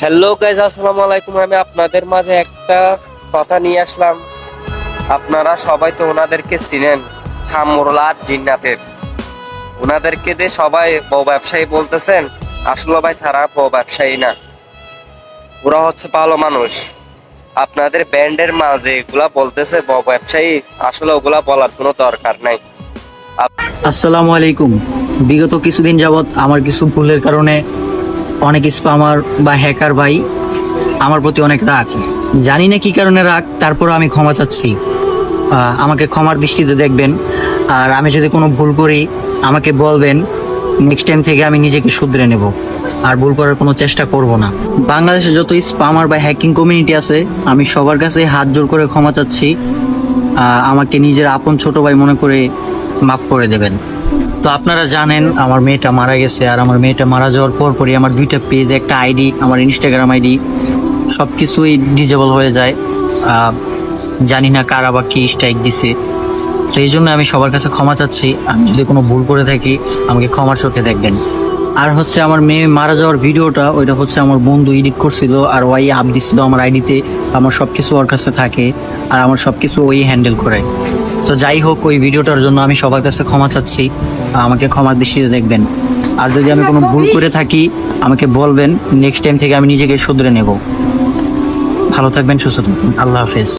Hello guys, আসসালামু আলাইকুম। আমি আপনাদের মাঝে একটা কথা নিয়ে আসলাম। আপনারা সবাই তো ওনাদেরকে চিনেন, খামরুল আর জিন্নাতের। ওনাদেরকে যে সবাই বউ ব্যবসায়ী বলতেছেন, আসলে ভাই তারা বউ ব্যবসায়ী না, ওরা হচ্ছে ভালো মানুষ। আপনাদের ব্যান্ডের মাঝে এগুলা বলতেছে বউ ব্যবসায়ী, আসলে ওগুলা বলার কোনো দরকার নাই। আসসালামু আলাইকুম। বিগত কিছুদিন যাবৎ আমার কিছু ভুলের কারণে অনেক স্প্যামার বা হ্যাকার ভাই আমার প্রতি অনেক রাগ। জানি না কি কারণে রাগ, তারপর আমি ক্ষমা চাচ্ছি। আমাকে ক্ষমার দৃষ্টিতে দেখবেন, আর আমি যদি কোনো ভুল করি আমাকে বলবেন। নেক্সট টাইম থেকে আমি নিজেকে শুধরে নেব, আর ভুল করার কোনো চেষ্টা করব না। বাংলাদেশে যত স্প্যামার বা হ্যাকিং কমিউনিটি আছে, আমি সবার কাছে হাত জোর করে ক্ষমা চাচ্ছি। আমাকে নিজের আপন ছোট ভাই মনে করে মাফ করে দেবেন। তো আপনারা জানেন আমার মেয়েটা মারা গেছে, আর আমার মেয়েটা মারা যাওয়ার পরই আমার দুইটা পেজ, একটা আইডি, আমার ইনস্টাগ্রাম আইডি সব কিছুই ডিজেবল হয়ে যায়। জানি না কারা বা কি স্ট্রাইক দিছে। তো এই জন্য আমি সবার কাছে ক্ষমা চাচ্ছি। আমি যদি কোনো ভুল করে থাকি আমাকে ক্ষমার চোখে দেখবেন। আর হচ্ছে আমার মেয়ে মারা যাওয়ার ভিডিওটা, ওইটা হচ্ছে আমার বন্ধু এডিট করছিল, আর ওই আপ দিছিল আমার আইডিতে। আমার সব কিছু ওর কাছে থাকে, আর আমার সব কিছু ওই হ্যান্ডেল করে। তো যাই হোক, ওই ভিডিওটার জন্য আমি সবার কাছে ক্ষমা চাচ্ছি। আমাকে ক্ষমার দৃষ্টিতে দেখবেন। আর যদি আমি কোনো ভুল করে থাকি আমাকে বলবেন, নেক্সট টাইম থেকে আমি নিজেকে শুধরে নেব। ভালো থাকবেন, সুস্থ থাকবেন। আল্লাহ হাফেজ।